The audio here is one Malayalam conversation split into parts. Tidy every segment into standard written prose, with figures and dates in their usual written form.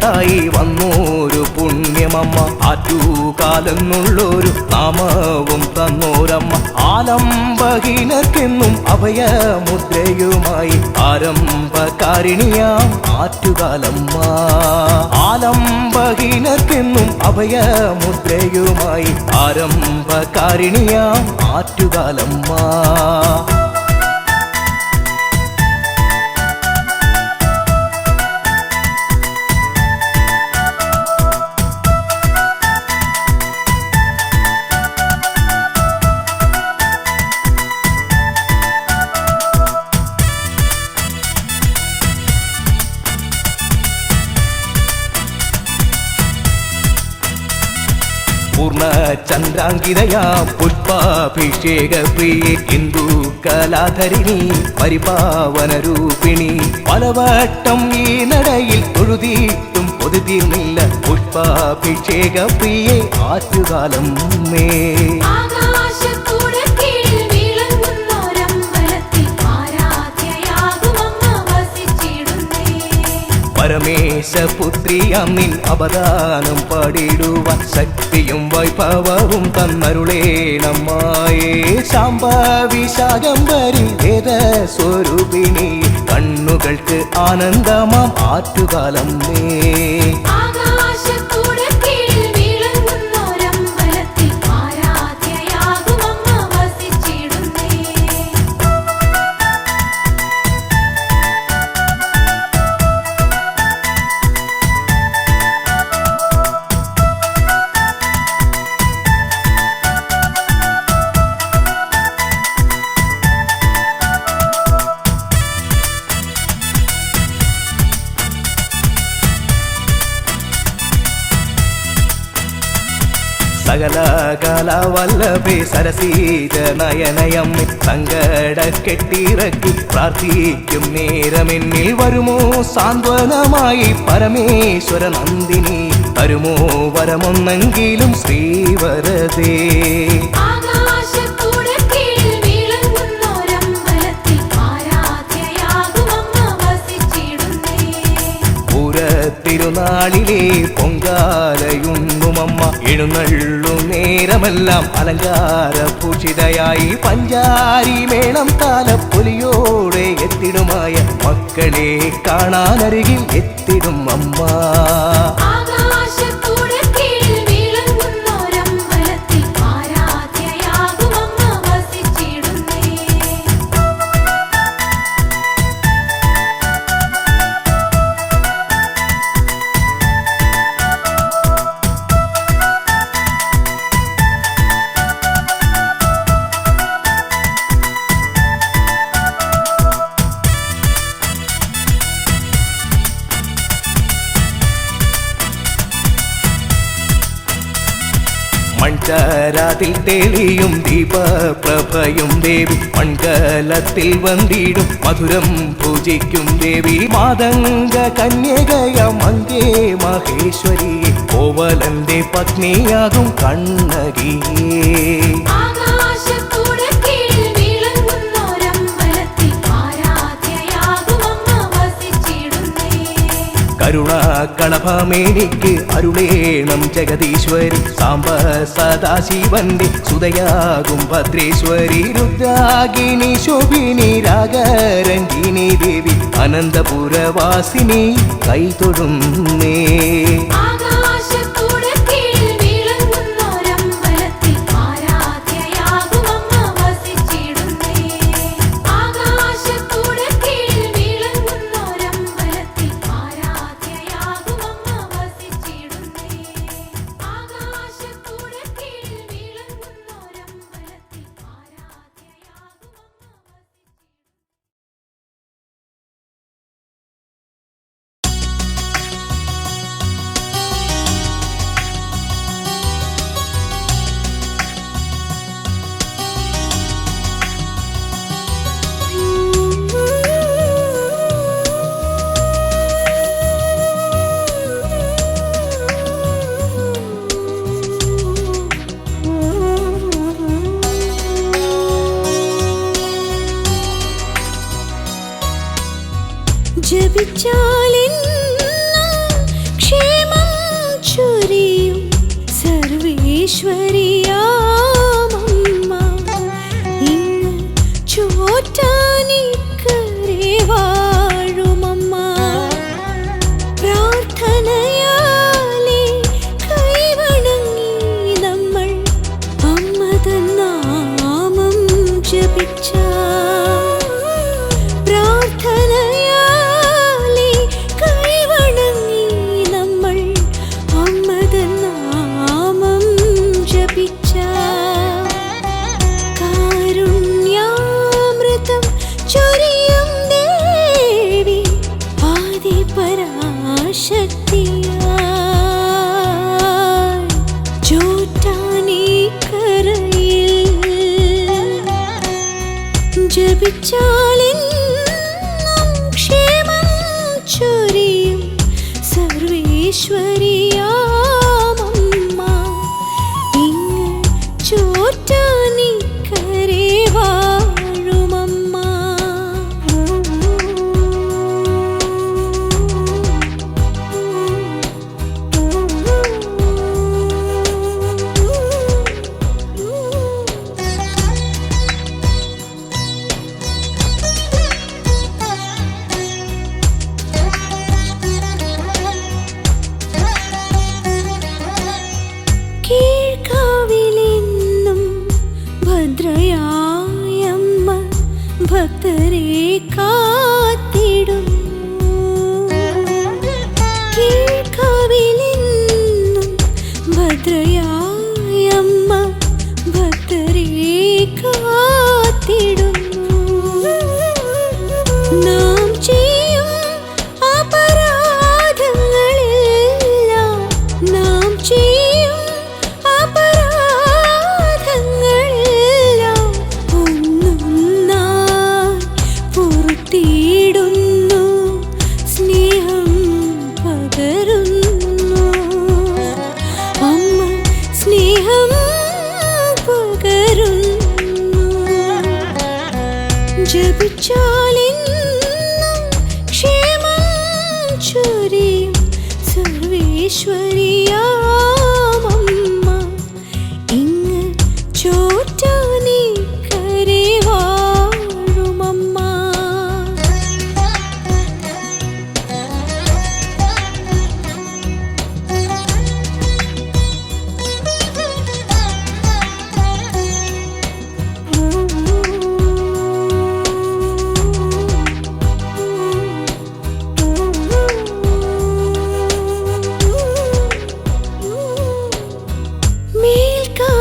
മകളായി വന്നോരു പുണ്യമമ്മ, ആറ്റുകാലെന്നുള്ളൊരു നാമവും തന്നോരമ്മ, ആലംബഹീനർക്കെന്നും അഭയമുദ്രയുമായി ആരംഭകാരിണിയാം ആറ്റുകാലമ്മ. ആലംബഹീനർക്കെന്നും അഭയമുദ്രയുമായി ആരംഭകാരിണിയാം ആറ്റുകാലമ്മ. പൂർണ്ണചന്ദ്രാങ്കിതയാ പുഷ്പാഭിഷേക പ്രിയേ ഹിന്ദു കലാധരിണി പരിപാവനരൂപിണി, പലവട്ടം ഈ നടയിൽ തൊഴുതിയിട്ടും പൊതുതീർന്നില്ല പുഷ്പാഭിഷേക പ്രിയേ ആറ്റുകാലമ്മേ. പരമേശപുത്രിയാം നിൻ അവദാനം പാടിടുവാൻ ശക്തിയും വൈഭവവും തന്നരുളേണമ്മായേ. ശാംഭവി ശാകംഭരി വേദസ്വരൂപിണി, കണ്ണുകൾക്ക് ആനന്ദമാം ആറ്റുകാലമ്മേ. സകല കലാവല്ലഭേ സരസീജ നയനയമ്മേ, സങ്കട കെട്ടിറക്കി പ്രാർത്ഥിക്കും നേരമെന്നിൽ വരുമോ സാന്ത്വനമായി പരമേശ്വര നന്ദിനി, തരുമോ വരമൊന്നെങ്കിലും ശ്രീവരദേ. തിരുനാളിലെ പൊങ്കാലയുണ്ണുമമ്മ, എഴുന്നള്ളു നേരമെല്ലാം അലങ്കാര പൂഷിതയായി പഞ്ചാരി മേളം താലപ്പൊലിയോടെ എത്തിടുമായ മക്കളെ കാണാനരികിൽ എത്തിടും അമ്മ. മൺചരാതിൽ തെളിയും ദീപപ്രഭയും ദേവി, മൺകലത്തിൽ വന്നിടും മധുരം പൂജിക്കും ദേവി, മാതംഗ കന്യകയാം മംഗേ മഹേശ്വരി, കോവലന്റെ പത്നിയാകും കണ്ണകിയേ. കരുണാകളഭമേനിക്ക് അരുളേണം ജഗദീശ്വരി, സാംബ സദാശിവന്റെ സുതയാകും ഭദ്രേശ്വരി, രുദ്രാഗിനി ശോഭിനി രാഗരഞ്ജിനി ദേവി, അനന്തപുരവാസിനി കൈതൊഴുന്നേ. ജപിച്ചാലെന്നും ക്ഷേമമേ സർവേശ്വരിയാമമ്മ ഇങ്ങ് ചോറ്റാനിക്കരെ വാഴുമമ്മ. പ്രാർത്ഥനയാലെ കൈവണങ്ങി നമ്മൾ അമ്മ തൻ നാമം ജപിച്ച. പ്രാർത്ഥനയാലെ കൈവണങ്ങി നമ്മൾ അമ്മ തൻ നാമം ജപിച്ച. കാരുണ്യാമൃതം ചൊരിയും ദേവി ആദിപരാശക്തിയായി ചോറ്റാനിക്കരയിൽ ജപിച്ചാലെന്നും ക്ഷേമം ചൊരിയും സർവേശ്വരിയാമമ്മ ഇങ്ങ് ചോറ്റാനിക്കരെ വാഴുമമ്മ. കീഴ്ക്കാവിലെന്നും ഭദ്രയായമ്മ ഭക്തരെ കാത്തിടുന്നു. കീഴ്ക്കാവിലെന്നും ഭദ്രയായമ്മ ഭക്തരെ കാത്തിടുന്നു. നാം ചെയ്യും അപരാധങ്ങളെല്ലാം നാം ചെയ്യും അപരാധങ്ങളെല്ലാം ഒന്നൊന്നായി പൊറുത്തിടുന്നു. സ്നേഹം പകരുന്നു അമ്മ, സ്നേഹം പകരുന്നു. ജപിച്ചാലെന്നും ക്ഷേമം ചൊരിയും സർവേശ്വരിയാമമ്മ ഇങ്ങ് ചോറ്റാനിക്കരെ വാഴുമമ്മ.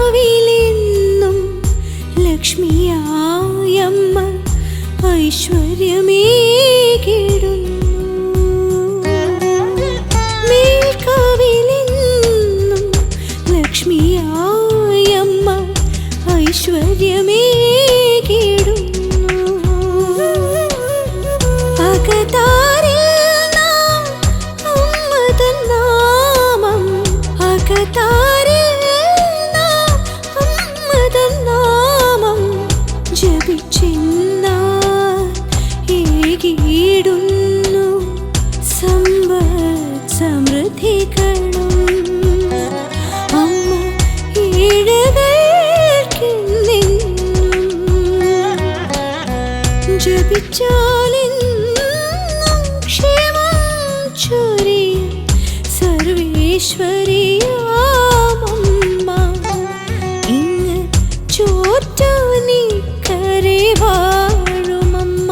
മേൽക്കാവിലെന്നും ലക്ഷ്മിയായമ്മ ഐശ്വര്യമേകിടുന്നു. മേൽക്കാവിലെന്നും ലക്ഷ്മിയായമ്മ ഐശ്വര്യമേകിടുന്നു. അകതാരിൽ നാം അമ്മ തൻ നാമം അകതാരിൽ നാം അമ്മ തൻ നാമം ജപിച്ചെന്നാൽ ഏകിടുന്നു സമ്പത്ത് സമൃദ്ധികളും. അമ്മ ഏഴകൾക്കെന്നെന്നും ജപിച്ചാലെന്നും ക്ഷേമം ചൊരിയും സർവേശ്വരിയാമമ്മ ഇങ്ങ് ചോറ്റാനിക്കരെ വാഴുമമ്മ.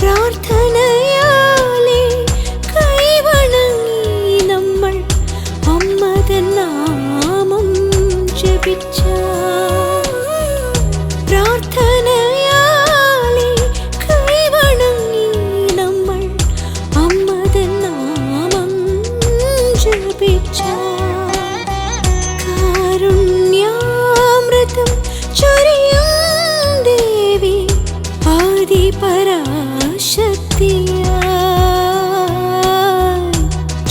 പ്രാർത്ഥനയാലെ കൈവണങ്ങി നമ്മൾ അമ്മ തൻ നാമം ജപിച്ച. പ്രാർത്ഥനയാലെ കൈവണങ്ങി നമ്മൾ അമ്മ തൻ നാമം ജപിച്ച. കാരുണ്യാമൃതം ചൊരിയും ദേവി ആദിപരാശക്തിയായി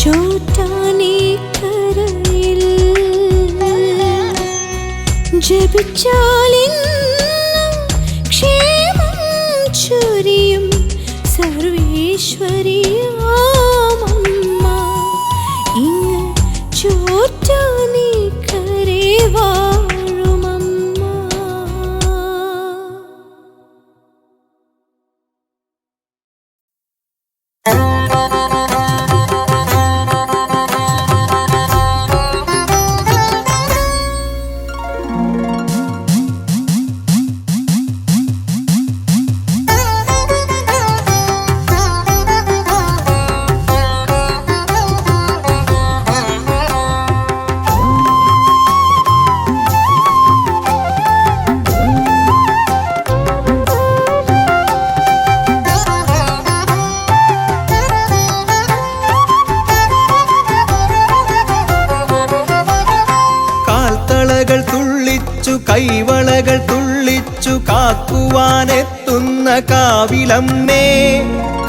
ചോറ്റാനിക്കരയിൽ ജപിച്ചാലെന്നും ക്ഷേമം ചൊരിയും സർവേശ്വരിയാമമ്മ ഇങ്ങ് ചോറ്റാനിക്കരെ കൈവളകൾ തുള്ളിച്ചു കാക്കുവാനെത്തുന്ന കാവിലമ്മേ.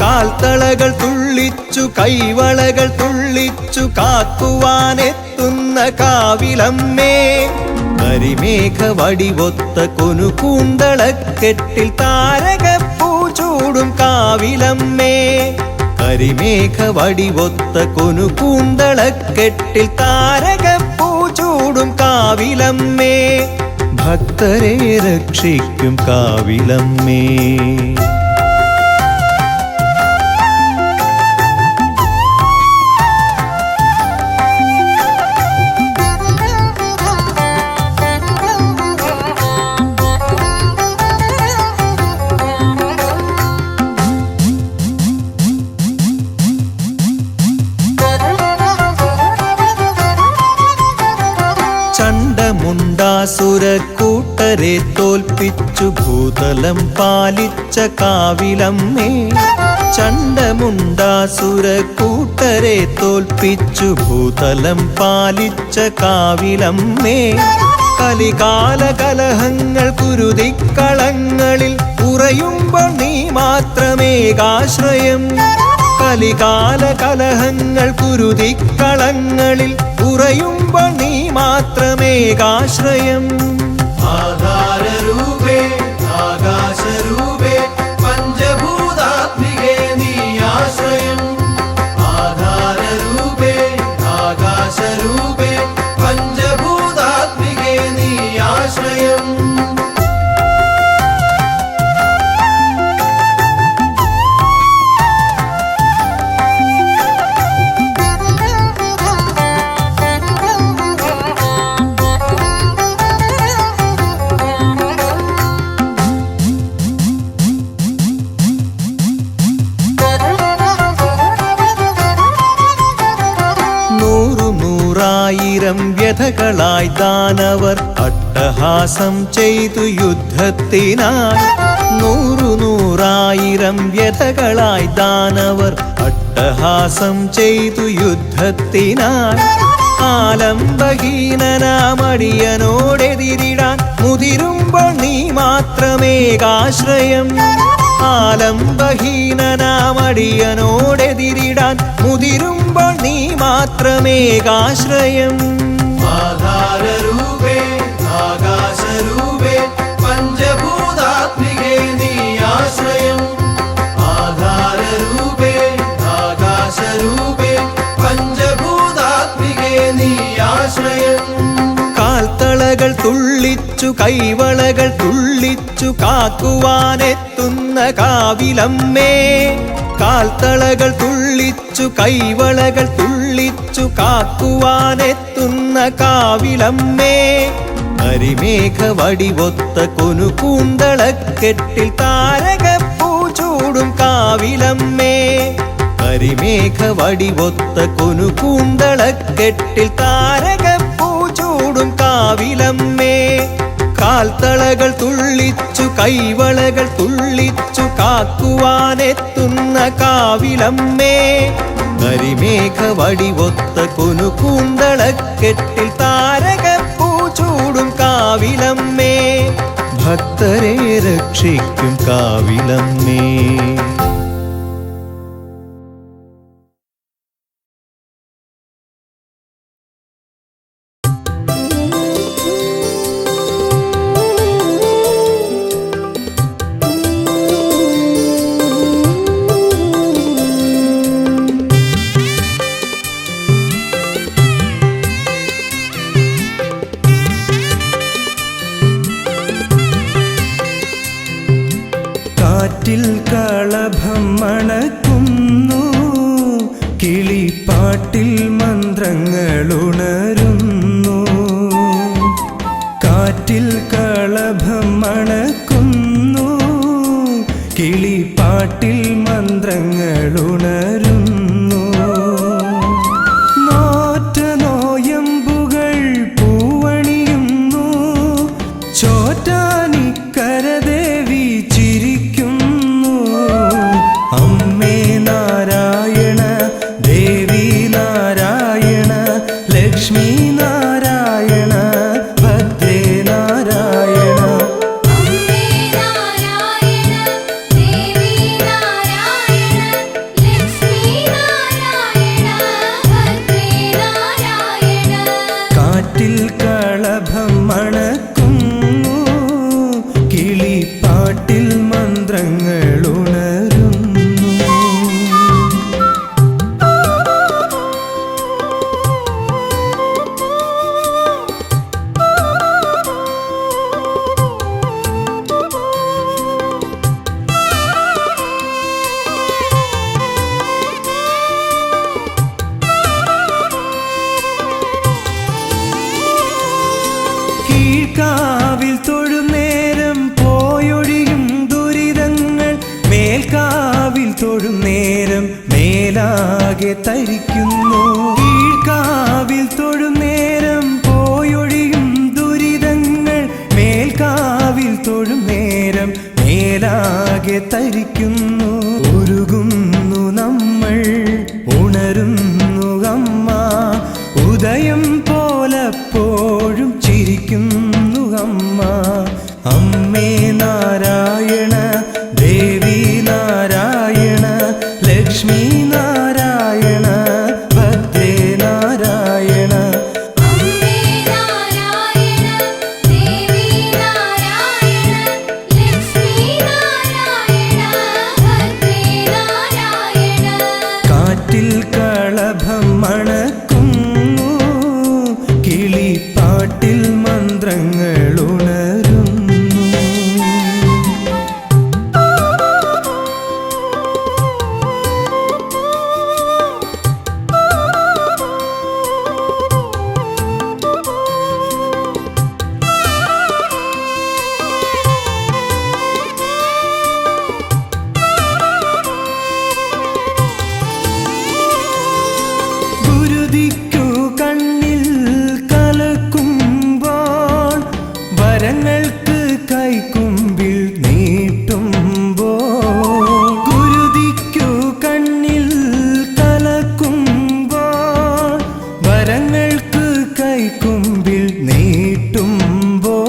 കാൽത്തളകൾ തുള്ളിച്ചു കൈവളകൾ തുള്ളിച്ചു കാക്കുവാനെത്തുന്ന കാവിലമ്മേ. കരിമേഘ വടിവൊത്ത കൊനുകൂന്തളക്കെട്ടിൽ താരകപ്പൂ ചൂടും കാവിലമ്മേ. കരിമേഘ വടിവൊത്ത കൊനുകൂന്തളക്കെട്ടിൽ താരകപ്പൂ ചൂടും കാവിലമ്മേ. ഭക്തരെ രക്ഷിക്കും കാവിലമ്മേ. ചണ്ഡമുണ്ടാസുരക്കൂട്ടരെ തോൽപ്പിച്ചു ഭൂതലം പാലിച്ച കാവിലമ്മേ. ചണ്ഡമുണ്ടാസുരക്കൂട്ടരെ തോൽപ്പിച്ചു ഭൂതലം പാലിച്ച കാവിലമ്മേ. കലികാല കലഹങ്ങൾ കുരുതിക്കളങ്ങളിൽ ഉറയുമ്പോൾ നീ മാത്രമേകാശ്രയം. കലികാല കലഹങ്ങൾ കുരുതിക്കളങ്ങളിൽ ഉറയുമ്പോൾ നീ മാത്രമേകാശ്രയം. ആധാരരൂപേ ആകാശരൂപേ പഞ്ചഭൂതാത്മികേ നീ ആശ്രയം. ആധാരരൂപേ ആകാശരൂപേ പഞ്ചഭൂതാത്മികേ നീ ആശ്രയം. നൂറായിരം വ്യഥകളായി ദാനവർ അട്ടഹാസം ചെയ്തു യുദ്ധത്തിനായി. നൂറായിരം വ്യഥകളായി ദാനവർ അട്ടഹാസം ചെയ്തു യുദ്ധത്തിനായി. ആലംബഹീനനാമടിയനോടെതിരിടാൻ മുതിരുമ്പോൾ നീ മാത്രമേകാശ്രയം. ആലംബഹീനനാമടിയനോടെതിരിടാൻ മുതിരുമ്പോൾ നീ മാത്രമേകാശ്രയം. ആധാരരൂപേ ആകാശരൂപേ പഞ്ചഭൂതാത്മികേ നീ ആശ്രയം. ആധാരരൂപേ ആകാശരൂപേ പഞ്ചഭൂതാത്മികേ നീ ആശ്രയം. കാൽത്തളകൾ തുള്ളിച്ചു കൈവളകൾ തുള്ളിച്ചു കാക്കുവാനെത്തുന്ന കാവിലമ്മേ. കാൽത്തളകൾ തുള്ളിച്ചു കൈവളകൾ തുള്ളിച്ചു കാക്കുവാനെത്തുന്ന കാവിലമ്മേ. കരിമേഘ വടിവൊത്ത കൊനുകൂന്തളക്കെട്ടിൽ താരകപ്പൂ ചൂടും കാവിലമ്മേ. കരിമേഘ വടിവൊത്ത കൊനുകൂന്തളക്കെട്ടിൽ താരകപ്പൂ ചൂടും കാവിലമ്മേ. കാൽത്തളകൾ തുള്ളിച്ചു കൈവളകൾ തുള്ളിച്ചു കാക്കുവാനെത്തുന്ന കാവിലമ്മേ. കരിമേഘ വടിവൊത്ത കൊനുകൂന്തളക്കെട്ടിൽ താരകപ്പൂ ചൂടും കാവിലമ്മേ. ഭക്തരെ രക്ഷിക്കും കാവിലമ്മേ. കാറ്റിൽ കളഭം മണക്കുന്നു, കിളിപ്പാട്ടിൽ മന്ത്രങ്ങളുണരുന്നു. കാറ്റിൽ കളഭം മണക്കുന്നു, കിളിപ്പാട്ടിൽ മന്ത്രങ്ങളുണരുന്നു. നോറ്റ നോയമ്പുകൾ പൂവണിയുന്നു, ചോറ്റാനിക്കരദേവി ചിരിക്കുന്നു. അമ്മേ നാരായണ, ദേവി നാരായണ, ലക്ഷ്മി നാരായണ, ഭദ്രേ നാരായണ. തരിക്കുന്നു. കീഴ്ക്കാവിൽ തൊഴും നേരം പോയൊഴിയും ദുരിതങ്ങൾ മേൽക്കാവിൽ തൊഴും നേരം മേലാകെ തരിക്കുന്നു. ഉരുകുന്നു നമ്മൾ, ഉണരുന്നു അമ്മ, ഉദയം പോലപ്പോഴും ചിരിക്കുന്നു അമ്മ. അമ്മേ നാരായണ, ദേവി നാരായണ, ലക്ഷ്മി നാരായണ, ഭദ്രേ നാരായണ. അമ്മേ നാരായണ, ദേവി നാരായണ, ലക്ഷ്മി നാരായണ, ഭദ്രേ നാരായണ. കാറ്റിൽ കളഭം മണക്കുന്നു, കിളിപ്പാട്ടിൽ മന്ത്രങ്ങൾ ഉണരുന്നു. ഗുരുതിക്കു കണ്ണിൽ കലക്കുമ്പോൾ, വരങ്ങൾക്ക് കൈക്കുമ്പിൽ നീട്ടുമ്പോൾ. ഗുരുതിക്കു കണ്ണിൽ കലക്കുമ്പോൾ, വരങ്ങൾക്ക് കൈക്കുമ്പിൽ നീട്ടുമ്പോൾ.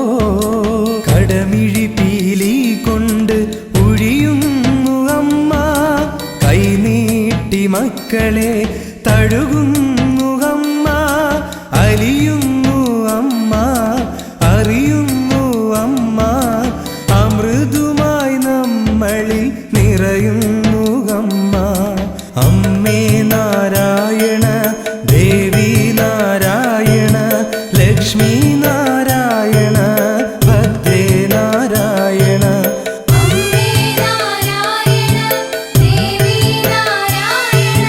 കടമിഴി പീലി കൊണ്ട് ഒഴിയുന്നു അമ്മ, കൈനീട്ടി മക്കളെ തഴുകുന്നു അമ്മ. അലിയുന്നു അമ്മ, അറിയുന്നു അമ്മ, അമൃതുമായി നമ്മളിൽ നിറയുന്നു അമ്മ. അമ്മേ നാരായണ, ദേവി നാരായണ, ലക്ഷ്മി നാരായണ, ഭദ്രേ നാരായണ. അമ്മേ നാരായണ, ദേവി നാരായണ,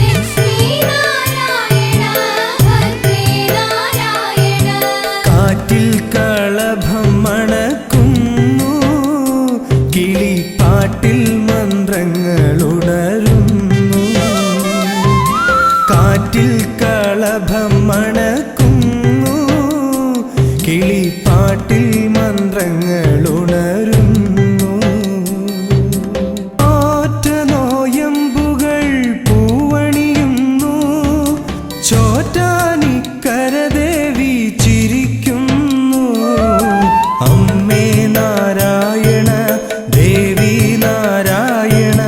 ലക്ഷ്മി നാരായണ, ഭദ്രേ നാരായണ. കാറ്റിൽ കളഭം മണക്കുന്നു, കിളിപ്പാട്ടിൽ മന്ത്രങ്ങൾ ഉണരുന്നു. കാറ്റിൽ കളഭം മണക്കുന്നു, കിളിപ്പാട്ടിൽ മന്ത്രങ്ങൾ ഉണരുന്നു. ആറ്റനോയമ്പുകൾ പൂവണിയുന്നു, ചോറ്റാനിക്കര ദേവി ചിരിക്കുന്നു. അമ്മേ നാരായണ, ദേവി നാരായണ,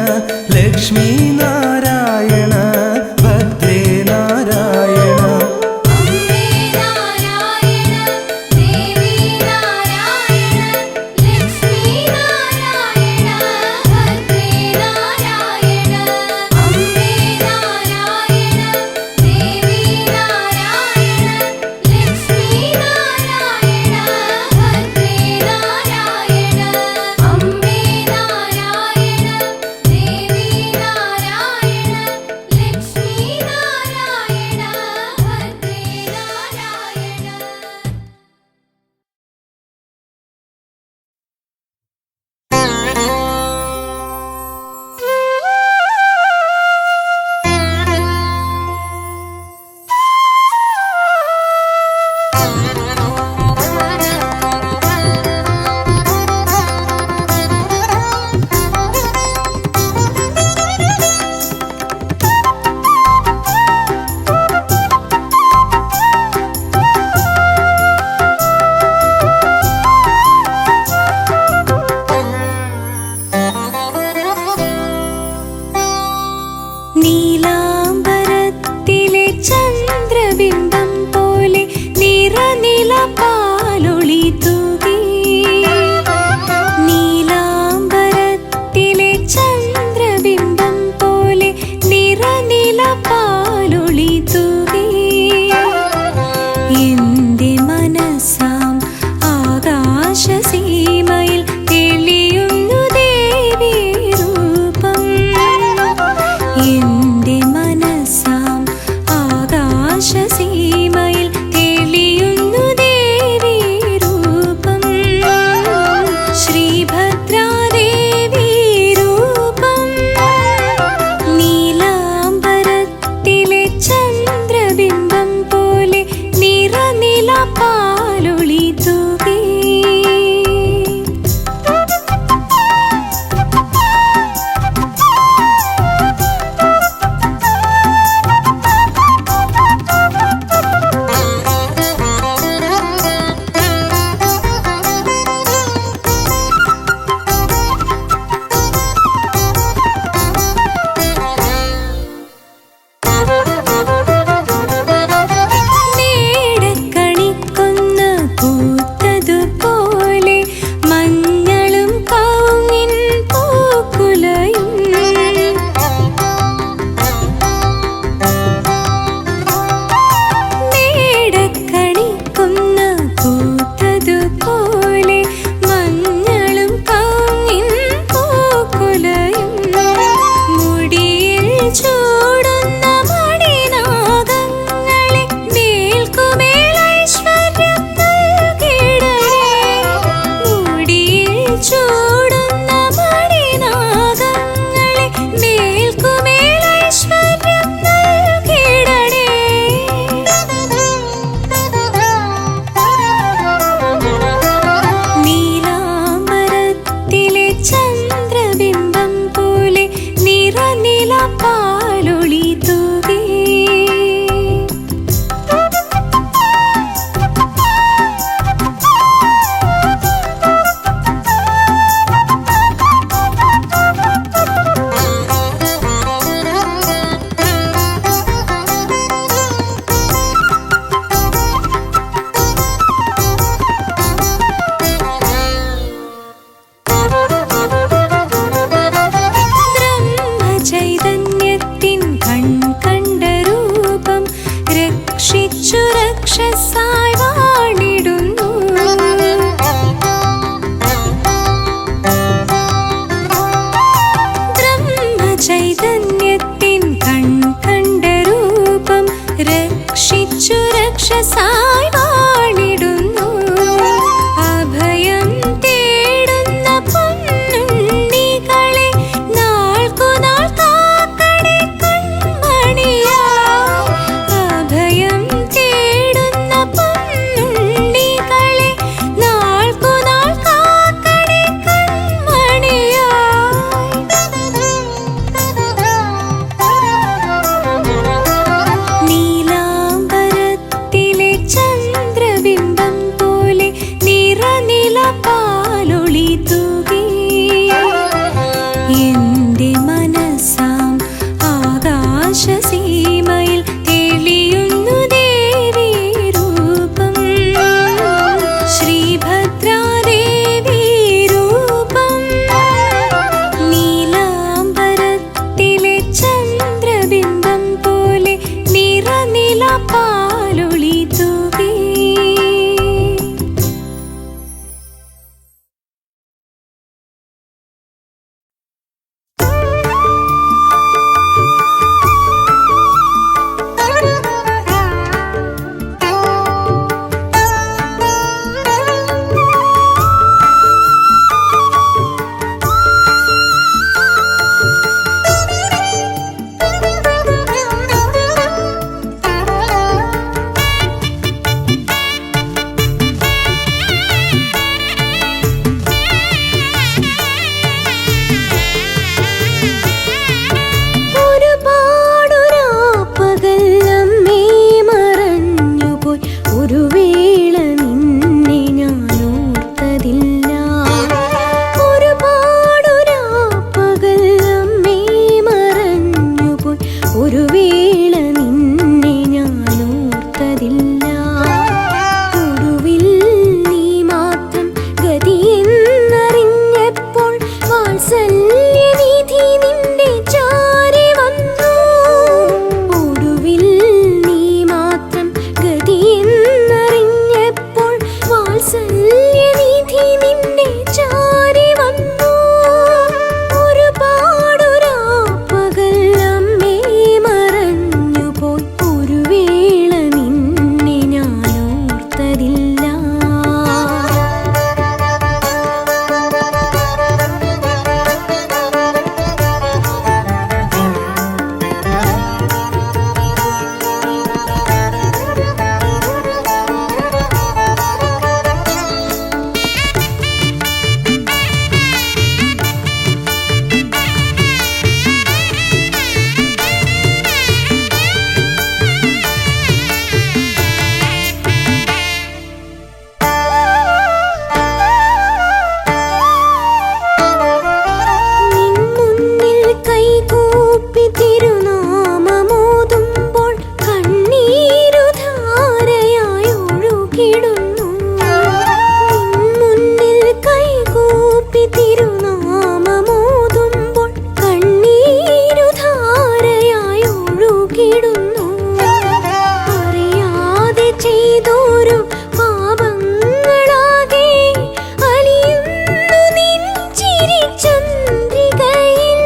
ലക്ഷ്മി നാരായണ, ഭദ്രേ നാരായണ. അമ്മേ നാരായണ, ദേവി നാരായണ, ലക്ഷ്മി ഉഷസായി വാണിടുന്നു. അഭയം തേടുന്ന പൊന്നുണ്ണികളെ നാൾക്കുനാൾ കാക്കണേ കൺമണിയായി. അഭയം തേടുന്ന പൊന്നുണ്ണികളെ നാൾക്കുനാൾ കാക്കണേ കൺമണിയായി. നീലാംബരത്തിലെ ചന്ദ്രബിംബം പോലെ നിറനിലപാലൊളി തൂകി എന്റെ മനസ്സാം ആകാശസീമയിൽ തെളിയുന്നു ദേവീ രൂപം. ശ്രീഭദ്രാദേവീ രൂപം. നീലാംബരത്തിലെ ചന്ദ്രബിംബം പോലെ നിറനിലപാലൊളി തൂകി. ഒരുപാടൊരാപ്പകൽ അമ്മേ മറഞ്ഞുപോയി. ഒരു വേള നിന്നെ ഞാൻ ഓർത്തതില്ല. ഒരുപാടൊരാപ്പകൽ അമ്മേ മറഞ്ഞുപോയി. ഒരു വേള നിന്നെ ഞാൻ ഓർത്തതില്ല. ഒടുവിൽ നീ മാത്രം ഗതിയെന്നറിഞ്ഞപ്പോൾ വാത്സല്യനിധി നിന്റെ ചാരി വന്നു. ഒടുവിൽ നീ മാത്രം ഗതിയെന്നറിഞ്ഞപ്പോൾ വാത്സല്യനിധി നിന്റെ ചാരി വന്നു. ഒരുപാടൊരാപ്പകൽ അമ്മേ മറഞ്ഞുപോയി. ഒരു വേള നിന്നെ ഞാൻ ഓർത്തതില്ല. നിൻ മുന്നിൽ കൈകൂപ്പി തിരുനാമമോതുമ്പോൾ കണ്ണീരുധാരയായി ഒഴുകിടുന്നു. നിൻ മുന്നിൽ കൈകൂപ്പി തിരുനാമമോതുമ്പോൾ കണ്ണീരുധാരയായി ഒഴുകിടുന്നു. അറിയാതെ ചെയ്തോരു പാപങ്ങളാകെ അലിയുന്നു നിൻ ചിരിചന്ദ്രികയിൽ.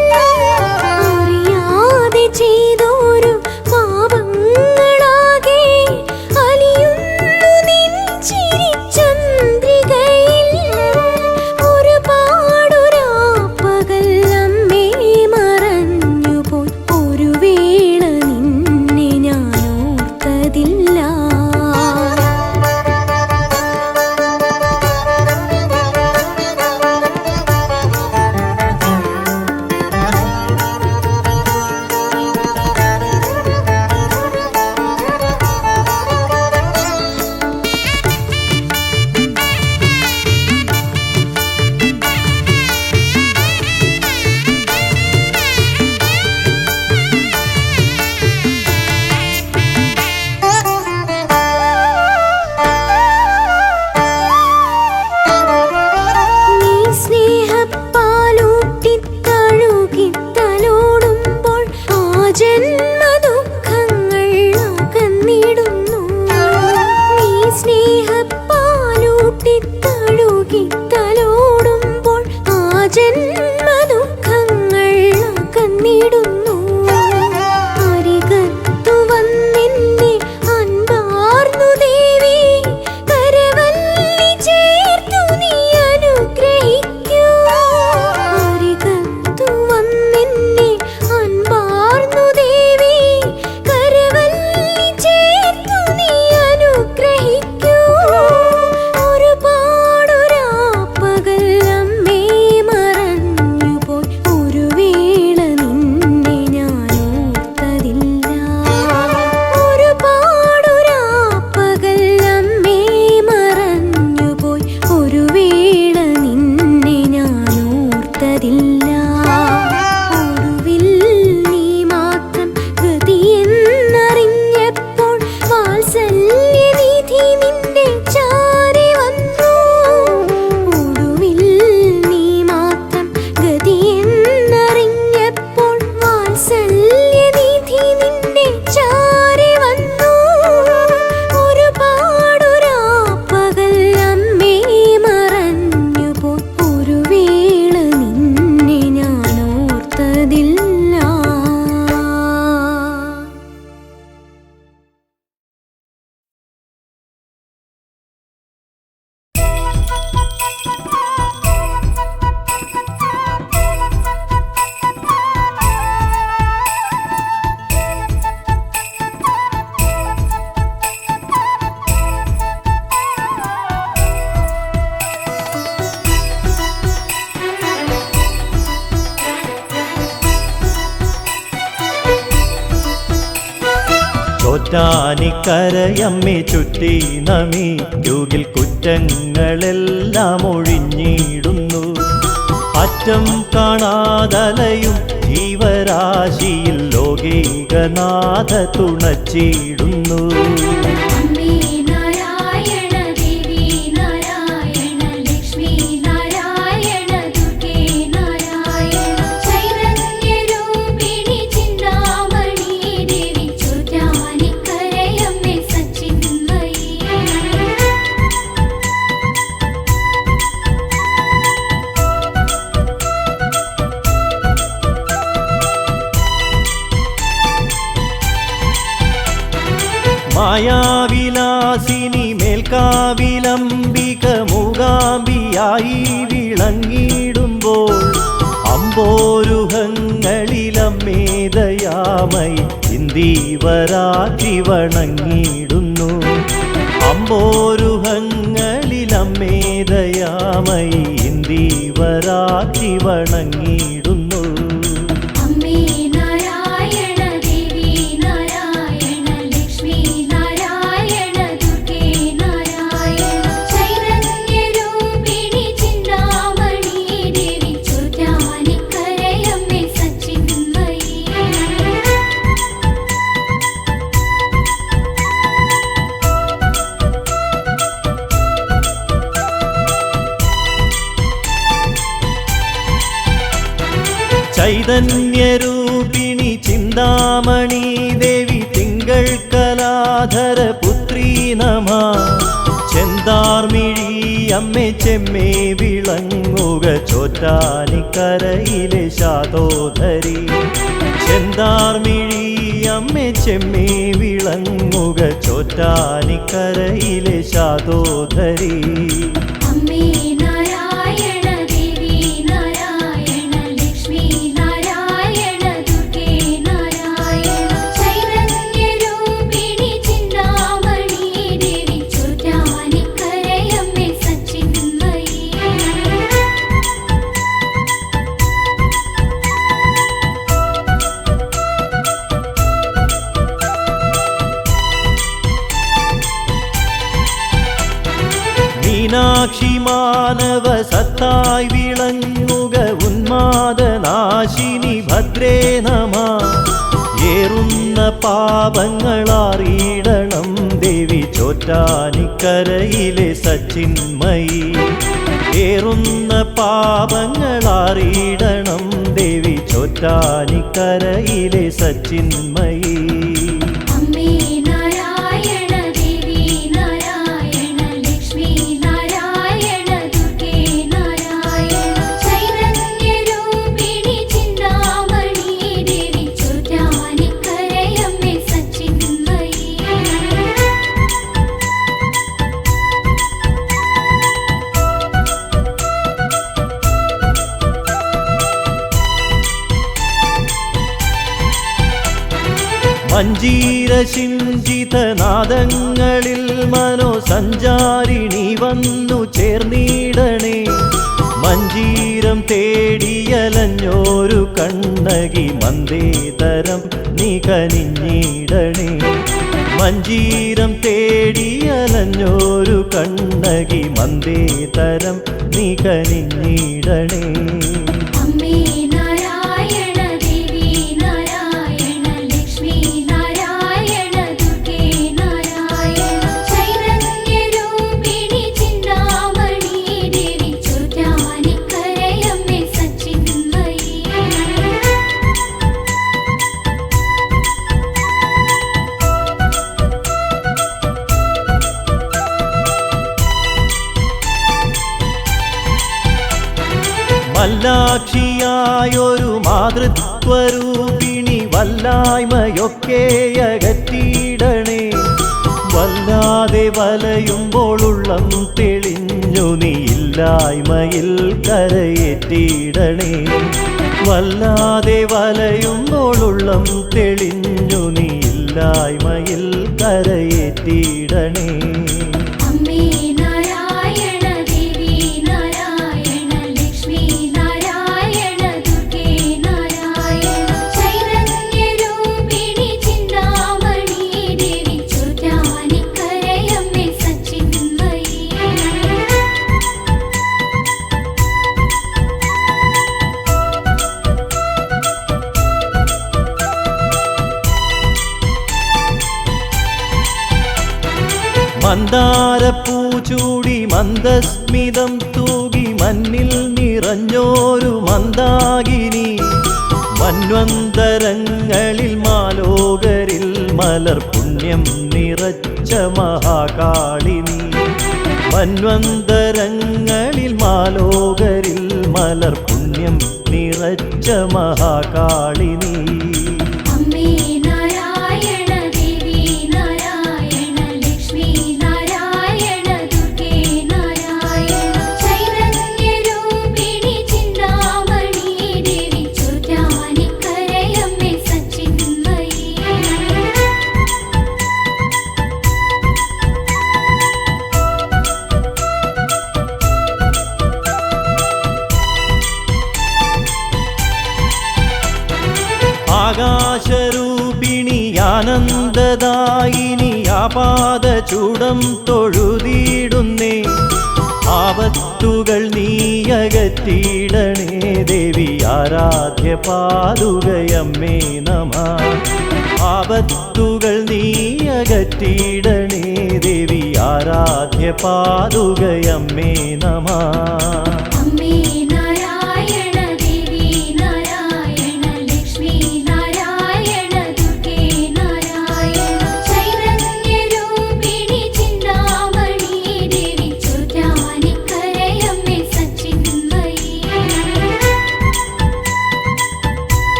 അറിയാതെ ചെയ്തോരു പാപങ്ങളാകെ അലിയുന്നു നിൻ ചിരിചന്ദ്രികയിൽ. ഒരുപാടൊരാപ്പകൽ അമ്മേ മറഞ്ഞുപോയി. ഒരു വേള നിന്നെ ഞാൻ ഓർത്തതില്ല. നീ സ്നേഹപ്പാലൂട്ടി തഴുകിത്തലോടുമ്പോൾ ആ ജന്മദുഃഖങ്ങൾ അകന്നിടുന്നു. നീ സ്നേഹപ്പാലൂട്ടി തഴുകിത്തലോടുമ്പോൾ ആ ജന്മദുഃഖങ്ങൾ അകന്നിടുന്നു. അരികത്തു വന്നെന്നെ അൻപാർന്നു ചോറ്റാനിക്കരയമ്മേ ചുറ്റി നമിക്കുകിൽ കുറ്റങ്ങളെല്ലാം ഒഴിഞ്ഞിടുന്നു. അറ്റം കാണാതലയും ജീവരാശിയിൽ ലോകൈകനാഥ തുണച്ചിടുന്നു. അമ്മേ നാരായണ ദേവി നാരായണ ലക്ഷ്മി നാരായണ ദുർഗേ നാരായണ ചൈതന്യരൂപിണി ചിന്താമണി ദേവി ചോറ്റാനിക്കരയമ്മേ സച്ചിന്മയി. മായാവിലാസിനി മേൽക്കാവിലംബിക മൂകാംബിയായി വിളങ്ങിടുമ്പോൾ അമ്പോരുഹങ്ങളിലമ്മേദയാമയി ഇന്ദീവരാക്ഷി വണങ്ങിടുന്നു. അമ്പോരുഹങ്ങളിലമ്മേദയാമയി ഇന്ദീവരാക്ഷി വണങ്ങിടുന്നു. അമ്മേ നാരായണ ദേവി നാരായണ ലക്ഷ്മി നാരായണ ദുർഗേ നാരായണ ചൈതന്യരൂപിണി ചിന്താമണി ദേവി ചോറ്റാനിക്കരയമ്മേ സച്ചിന്മയി. ചൈതന്യരൂപിണി ചിന്താമണി ദേവി തിങ്കൾ കലാധര പുത്രീ നമ. ചെന്താർമിഴി അമ്മേ ചെമ്മേ വിളങ്ങുക ചോറ്റാനിക്കരയിലെ ശാതോധരി. ചെന്താർമിഴി അമ്മേ ചെമ്മേ വിളങ്ങുക ചോറ്റാനിക്കരയിലെ ശാതോധരി. അമ്മേ നാരായണ ദേവി നാരായണ ലക്ഷ്മി നാരായണ ദുർഗേ നാരായണ ചൈതന്യരൂപിണി ചിന്താമണി ദേവി ചോറ്റാനിക്കരയമ്മേ സച്ചിന്മയി. മീനാക്ഷി മാനവ സത്തായി വിളങ്ങുക ഉന്മാദനാശിനി ഭദ്രേ നമ. ഏറുന്ന പാപങ്ങളറിയിടണം ദേവി ചോറ്റാനിക്കരയിലെ സച്ചിന്മയി. ഏറുന്ന പാപങ്ങളറിയിടണം ദേവി ചോറ്റാനിക്കരയിലെ സച്ചിന്മയി. അമ്മേ നാരായണ ദേവി നാരായണ ലക്ഷ്മി നാരായണ ദുർഗേ നാരായണ ചൈതന്യരൂപിണി ചിന്താമണി ദേവി ചോറ്റാനിക്കരയമ്മേ സച്ചിന്മയി. മഞ്ജീരശിഞ്ചിതനാദങ്ങളിൽ മനോസഞ്ചാരിണി വന്നു ചേർന്നിടണേ. മഞ്ജീരം തേടിയലഞ്ഞോരു കണ്ണകി മന്ദേതരം നീ കനിഞ്ഞിടണേ. മഞ്ജീരം തേടിയലഞ്ഞോരു കണ്ണകി മന്ദേതരം നീ കനിഞ്ഞിടണേ. അമ്മേ നാരായണ ദേവി നാരായണ ലക്ഷ്മി നാരായണ ദുർഗേ നാരായണ ചൈതന്യരൂപിണി ചിന്താമണി ദേവി ചോറ്റാനിക്കരയമ്മേ സച്ചിന്മയി. മല്ലാക്ഷിയായൊരു മാതൃത്വരൂപിണി വല്ലായ്മയൊക്കെ അകറ്റിയിടണേ. വല്ലാതെ വലയുമ്പോൾ ഉള്ളം തെളിഞ്ഞു നീ ഇല്ലായ്മയിൽ കരയേറ്റിയിടണേ. വല്ലാതെ വലയുമ്പോൾ ഉള്ളം തെളിഞ്ഞു നീ ഇല്ലായ്മയിൽ കരയേറ്റിയിടണേ. അമ്മേ നാരായണ ദേവി നാരായണ ലക്ഷ്മി നാരായണ ദുർഗേ നാരായണ ചൈതന്യരൂപിണി ചിന്താമണി ദേവി മന്ദാരപ്പൂ ചൂടി മന്ദസ്മിതം തൂകി മണ്ണിൽ നിറഞ്ഞോരു മന്ദാകിനി മന്വന്തരങ്ങളിൽ മാലോകരിൽ മലർ പുണ്യം നിറച്ച മഹാകാളിനി മന്വന്തരങ്ങളിൽ മാലോകരിൽ മലർ പുണ്യം നിറച്ച മഹാകാളിനി അമ്മേ നാരായണ ദേവി നാരായണ ലക്ഷ്മി നാരായണ ദുർഗേ നാരായണ ചൈതന്യരൂപിണി ചിന്താമണി ദേവി ചോറ്റാനിക്കരയമ്മേ സച്ചിന്മയി ആകാശരൂപിണി ആനന്ദദായിനി ആപാദചൂടം തൊഴുതിയിടുന്നേ ആപത്തുകൾ നീയകറ്റിയിടണേ ദേവി ആരാധ്യ പാതുകയമ്മേ നമഃ ആപത്തുകൾ നീയകറ്റിയിടണേ ദേവി ആരാധ്യ പാതുകയമ്മേ നമഃ അമ്മേ നാരായണ ദേവി നാരായണ ലക്ഷ്മി നാരായണ ദുർഗേ നാരായണ ചൈതന്യരൂപിണി ചിന്താമണി ദേവി ചോറ്റാനിക്കരയമ്മേ സച്ചിന്മയി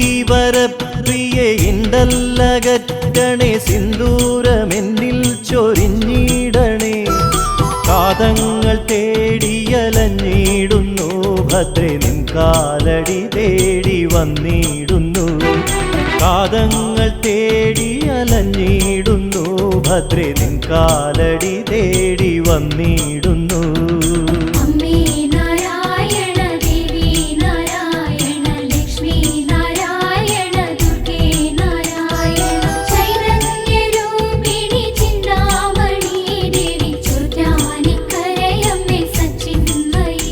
ഇന്ദീവരപ്രിയ ഇണ്ടല്ലകറ്റണേ സിന്ദൂരമെന്നിൽ ചൊരിഞ്ഞിടണേ കാതങ്ങൾ തേടിയലഞ്ഞിടുന്നു ഭദ്രേ നിൻ കാലടി തേടി വന്നിടുന്നു കാതങ്ങൾ തേടിയലഞ്ഞിടുന്നു ഭദ്രേ നിൻ കാലടി തേടി വന്നിടുന്നു അമ്മേ നാരായണ ദേവി നാരായണ ലക്ഷ്മി നാരായണ ദുർഗേ നാരായണ ചൈതന്യരൂപിണി ചിന്താമണി ദേവി ചോറ്റാനിക്കരയമ്മേ സച്ചിന്മയി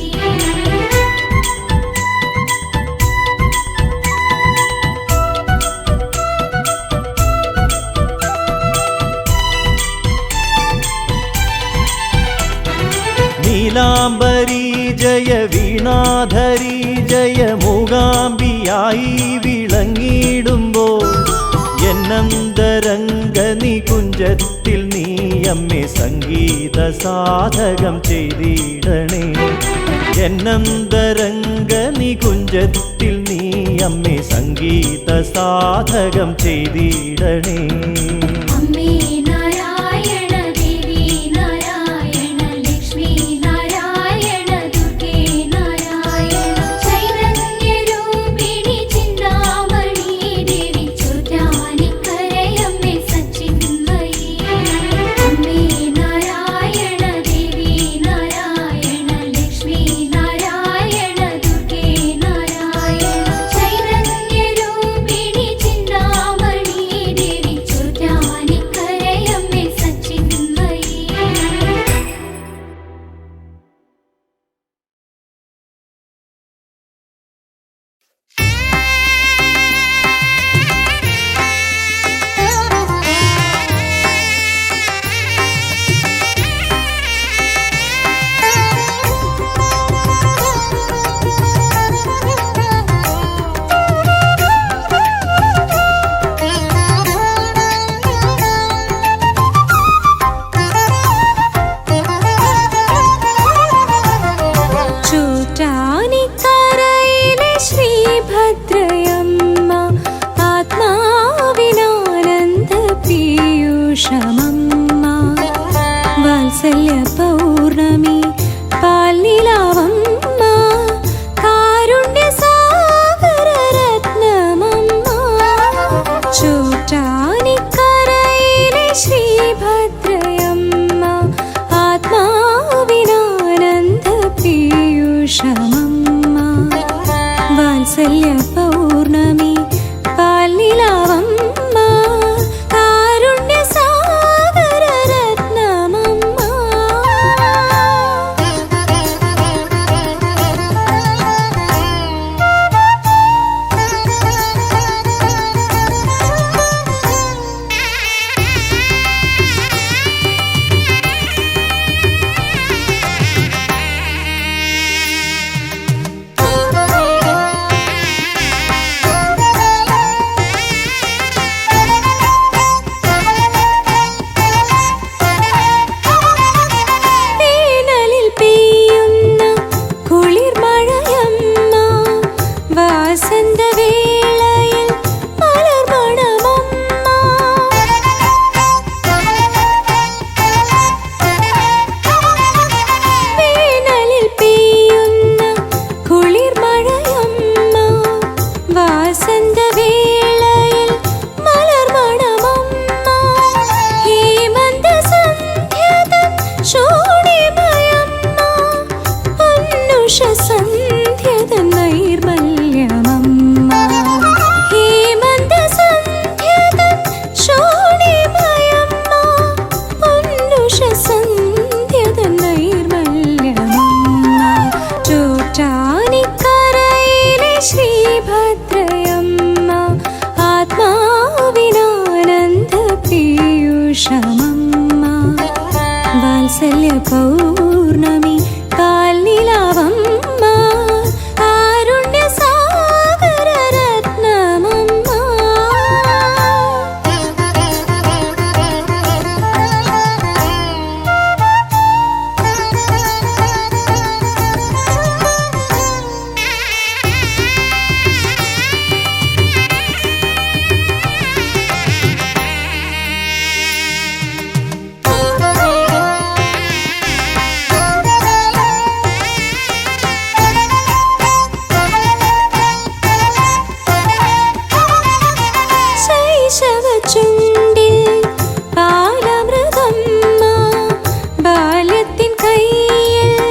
നീലാംബരി ജയ വീണാധരി ജയ മൂകാംബിയായി വിളങ്ങിടുമ്പോൾ എന്നന്തരംഗ നികുഞ്ചത്തിൽ നീ അമ്മേ സംഗീത സാധകം ചെയ്തിടണേ എന്നന്തരംഗ നികുഞ്ചത്തിൽ നീ അമ്മേ സംഗീത സാധകം ചെയ്തിടണേ അമ്മേ നാരായണ ദേവി നാരായണ ലക്ഷ്മി നാരായണ ദുർഗേ നാരായണ ചൈതന്യരൂപിണി ചിന്താമണി ദേവി ചോറ്റാനിക്കരയമ്മേ സച്ചിന്മയി അമ്മേ നാരായണ ദേവി നാരായണ ലക്ഷ്മി നാരായണ ദുർഗേ നാരായണ ചൈതന്യരൂപിണി ചിന്താമണി ദേവി ചോറ്റാനിക്കരയമ്മേ സച്ചിന്മയി ചോറ്റാനിക്കരയിലെ ശ്രീഭദ്രയമ്മ ആത്മാവിനാനന്ദ പീയൂഷമമ്മ വാത്സല്യ പൗർണമി പാൽനിലാവമ്മ കാരുണ്യ സാഗര രത്നമമ്മ ചോറ്റാനിക്കരയിലെ ശ്രീഭദ്രയമ്മ ആത്മാവിനാനന്ദ പീയൂഷമമ്മ വാത്സല്യ പൗർണമി പാൽനിലാവമ്മ കാരുണ്യ സാഗര പീയൂഷമമ്മ വാത്സല്യ പൗർണമി പാൽനിലാവമ്മ കാരുണ്യ സാഗര രത്നമമ്മ ശൈശവചുണ്ടിൽ പാലമൃതമ്മ ബാല്യത്തിൻ കയ്യിൽ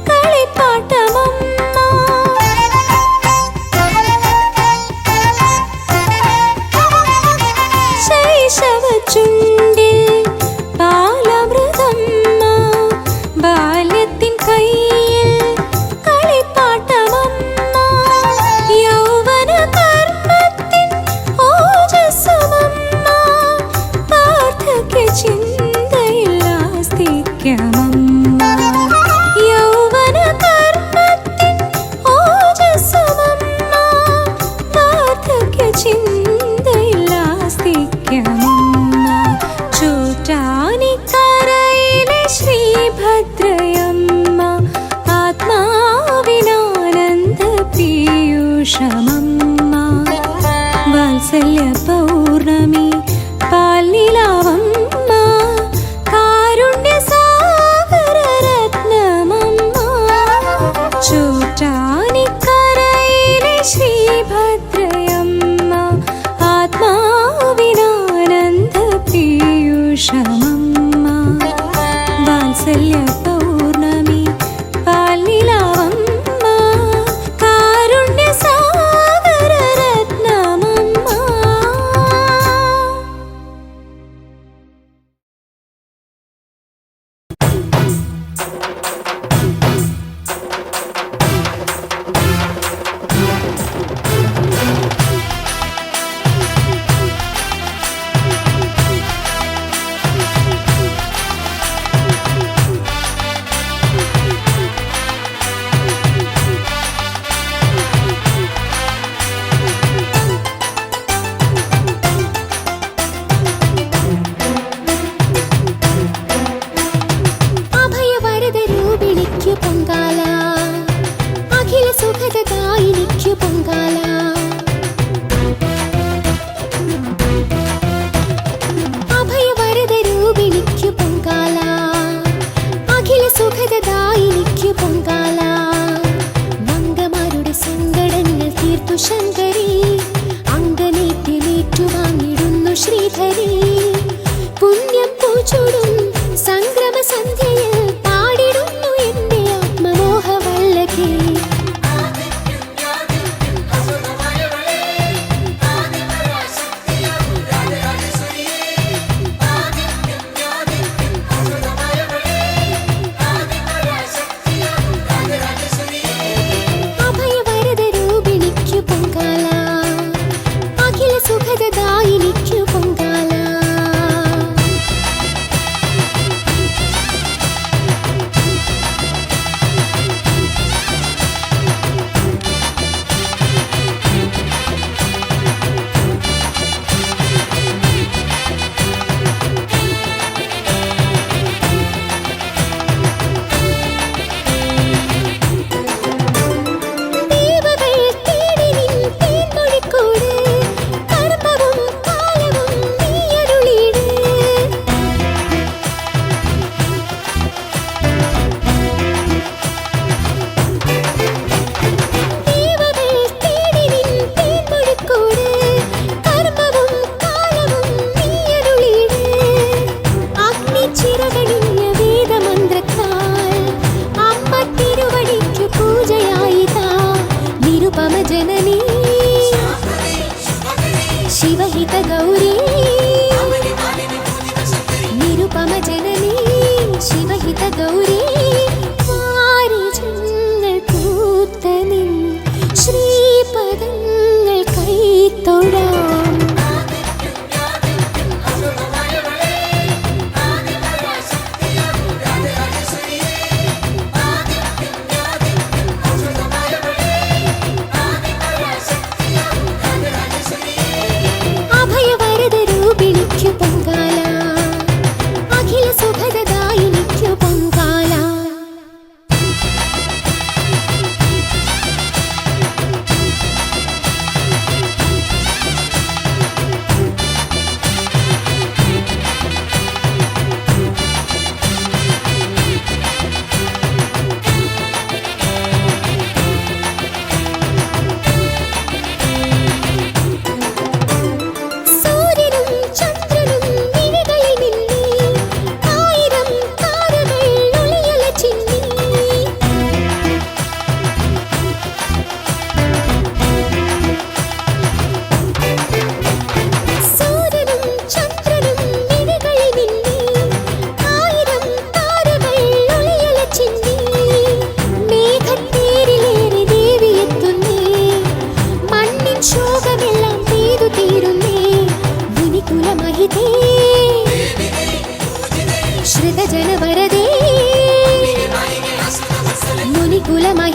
കളിപ്പാട്ടമമ്മ ശൈശവചുണ്ടിൽ പാലമൃതമ്മ ബാല്യത്തിൻ കയ്യിൽ കളിപ്പാട്ടമമ്മ യൗവന കർമ്മത്തിൻ ഓജസ്സുമമ്മ വാർദ്ധക്യ ചിന്തയിൽ ആസ്തിക്യമമ്മ യൗവന കർമ്മത്തിൻ ഓജസ്സുമമ്മ വാർദ്ധക്യ ചിന്തയിൽ ആസ്തിക്യമമ്മ ചോറ്റാനിക്കരയിലെ ശ്രീഭദ്രയമ്മ ആത്മാവിനാനന്ദ പീയൂഷമമ്മ വാത്സല്യ പൗർണമി പാൽനിലാവമ്മ കാരുണ്യ സാഗര രത്നമമ്മ ചോറ്റാനിക്കരയിലെ ശ്രീഭദ്രയമ്മ ആത്മാവിനാനന്ദ പീയൂഷമമ്മ വാത്സല്യ പൗർണമി പാൽനിലാവമ്മ കാരുണ്യ സാഗര രത്നമമ്മ അഭയവരദരൂപിണിക്കു പൊങ്കാല അഖില സുഖദായിനിക്കു പൊങ്കാല അഭയവരദരൂപിണിക്കു പൊങ്കാല അഖില സുഖദായിനിക്കു പൊങ്കാല മംഗമാരുടെ സങ്കടങ്ങൾ തീർത്തു ശങ്കരി അങ്കനേറ്റുവാങ്ങിടുന്നു ശ്രീധരി പുണ്യം പൂച്ചൂടും സംക്രമ സന്ധ്യയിൽ പാടിടുന്നു എന്റെ ആത്മമോഹവല്ലകി അഭയവരദരൂപിണിക്കു പൊങ്കാല അഖില സുഖദായിനിക്കു പൊങ്കാല ദേവകൾ തേടി നിൻ തേൻമൊഴിക്കൂട് കർമ്മവും കാലവും നീയരുളിയിട് ദേവകൾ തേടി നിൻ തേൻമൊഴിക്കൂട് കർമ്മവും കാലവും നീയരുളിയിട് അഗ്നിച്ചിറകണിഞ്ഞ വേദമന്ത്രത്താൽ അമ്മ തിരുവടിക്കു പൂജയായിതാ നിരുപമ ജനനീ ശിവഹിത ഗൗരീ നിരുപമ ജനനീ ശിവഹിത ഗൗരീ വാരിജങ്ങൾ പൂത്ത നിൻ ശ്രീപദങ്ങൾ കൈത്തൊഴാം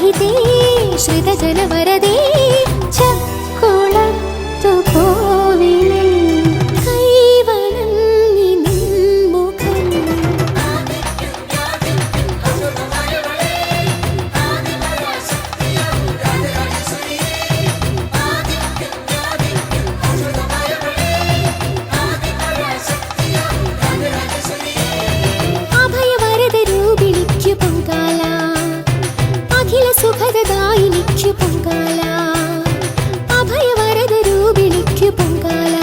സഹിതേ ശ്രിതജനവരദേ ചക്കുളത്തു കോവിലിൽ കൈവണങ്ങി നിൻമുഖം അഭയവരദ രൂപിണിക്കു പൊങ്കാല അഖില സുഖദായിനിക്കു പൊങ്കാല അഭയവരദ രൂപിണിക്കു പൊങ്കാല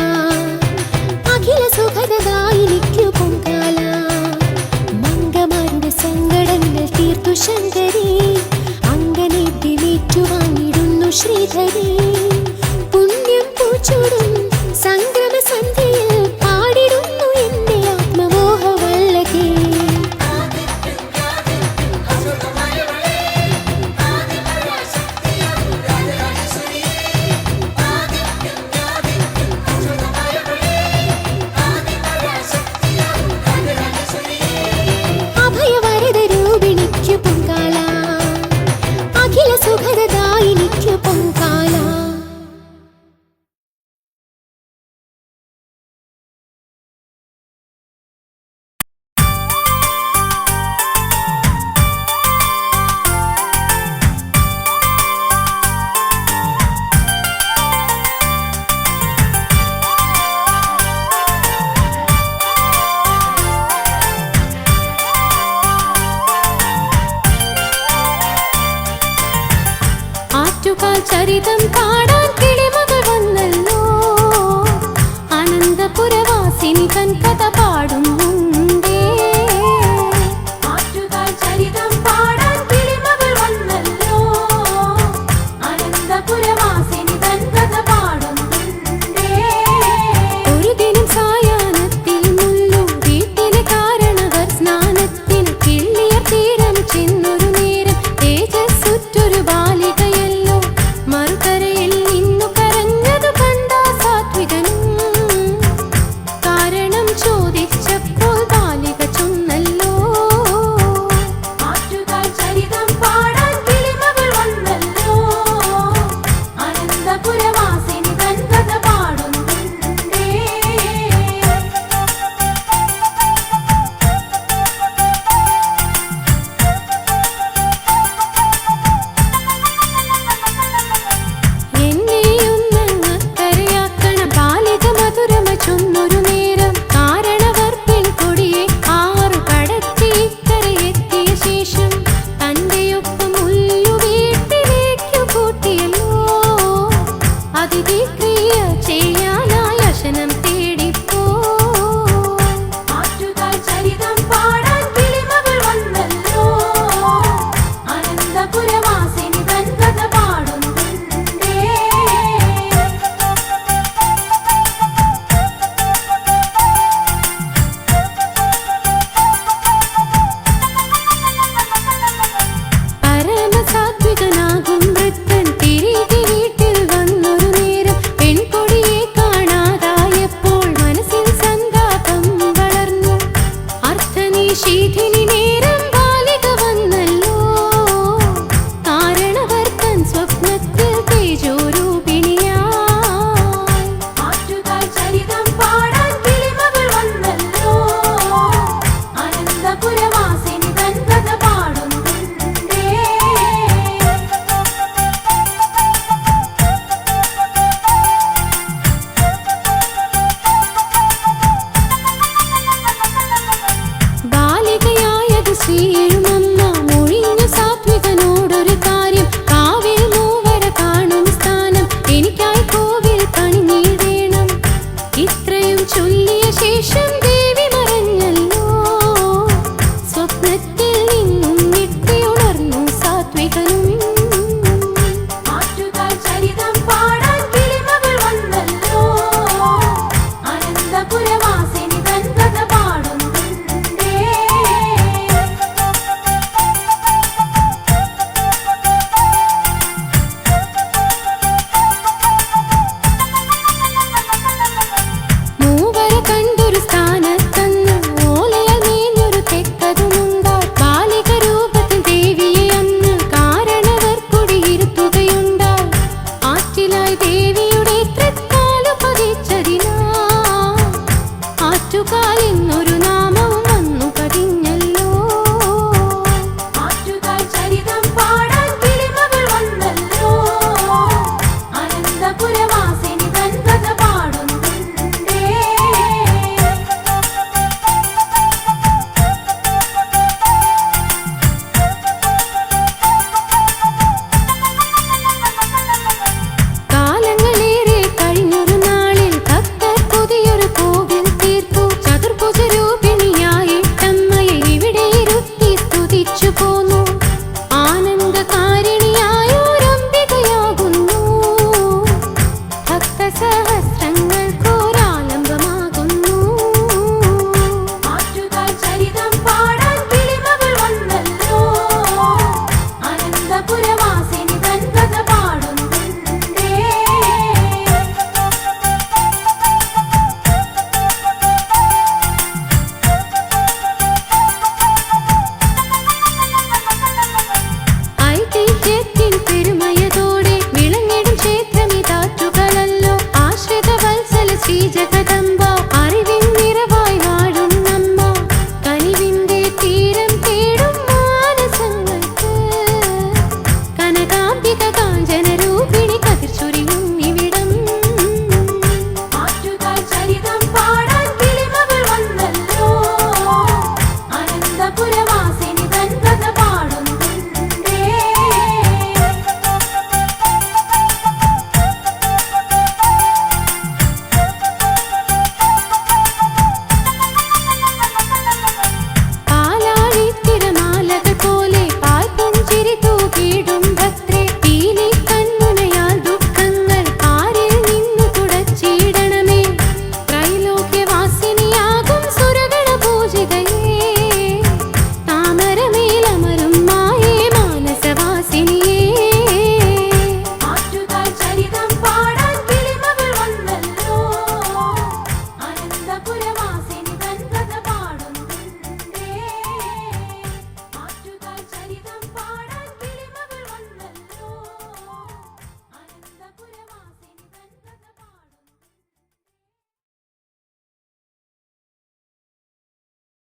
അഖില സുഖദായിനിക്കു പൊങ്കാല മംഗമാരുടെ സങ്കടങ്ങൾ തീർത്തു ശങ്കരി അങ്ങനെ ദിനേറ്റുവാങ്ങിടുന്നു ശ്രീധരി പുണ്യം പൂച്ചൂടും സംക്രമ സന്ധ്യയിൽ പാടിടുന്നു എന്റെ ആത്മമോഹ വല്ലകേ അഭയവരദ രൂപിണിക്കു പൊങ്കാല അഖില സുഖദായിനിക്കു പൊങ്കാല. ആറ്റുകാൽ ചരിതം പാടാൻ കിളിമകൾ വന്നല്ലോ അനന്തപുരവാസിനി തൻ കഥ പാടും മുമ്പേ ആറ്റുകാൽ ചരിതം പാടാൻ കിളിമകൾ വന്നല്ലോ അനന്തപുരവാസിനി തൻ കഥ പാടും മുമ്പേ ഒരു ദിനം സായാഹ്നത്തിൽ മുല്ലു വീട്ടിലെ കാരണവർ സ്നാനത്തിന് കിള്ളിയർ തീരം ചെന്നൊരു നേരം തേജസ്സുറ്റൊരു ബാലികയല്ലോ മറുകരയിൽ നിന്നു കരഞ്ഞതു കണ്ട സാത്വികനും കാരണം ചോദിച്ചപ്പോൾ ബാലിക ചൊന്നല്ലോ ആറ്റുകാൽ ചരിതം പാടാൻ കിളിമകൾ വന്നല്ലോ അനന്തപുരവാസിനി തൻ കഥ പാടുന്നുണ്ടേ. എന്നെയൊന്നങ്ങക്കരയാക്കണ ബാലിക മധുരമ ചൊന്നൊരു നേരം കാരണവർ പെൺകൊടിയെ ആറു കടത്തി ഇക്കരയെത്തിയ ശേഷം തന്റെയൊപ്പം മുല്ലു വീട്ടിലേക്കു കൂട്ടിയല്ലോ അതിഥിക്രിയ ചെയ്യാനായി അശനം തേടിപ്പോ ആറ്റുകാൽ ചരിതം പാടാൻ കിളിമകൾ വന്നല്ലോ അനന്തപുരവാസിനി തൻ കഥ പാടുന്നുണ്ടേ. പരമസാത്വികനാകും വൃദ്ധൻ തിരികെ വീട്ടിൽ വന്നൊരു നേരം പെൺകൊടിയെ കാണാതായപ്പോൾ മനസ്സിൽ സന്താപം വളർന്നു അർത്ഥനിഷേധിനി നേരം ബാലിക വന്നല്ലോ കാരണവർ തൻ സ്വപ്നത്തിൽ തേജോരൂപിണിയായി ആറ്റുകാൽ ചരിതം പാടാൻ കിളിമകൾ വന്നല്ലോ അനന്തപുരവാസിനി തൻ കഥ പാടുന്നുണ്ടേ. ബാലികയായത് ശ്രീയുമമ്മ മൊഴിഞ്ഞു സാത്വികനോടൊരു കാര്യം കാവിൽ മൂവര കാണും സ്ഥാനം എനിക്കായി കോവിൽ പണിഞ്ഞിടേണം ഇത്രയും ചൊല്ലിയ ശേഷം ദേവി മറഞ്ഞല്ലോ സ്വപ്നത്തിൽ നിന്നും ഞെട്ടിയുണർന്നു സാത്വികനും ആറ്റുകാൽ ചരിതം പാടാൻ കിളിമകൾ വന്നല്ലോ അനന്തപുരവാസിനി തൻ കഥ പാടുന്നുണ്ടേ. മൂവര കണ്ടൊരു സ്ഥാനം ജഗദംബ അറിവ്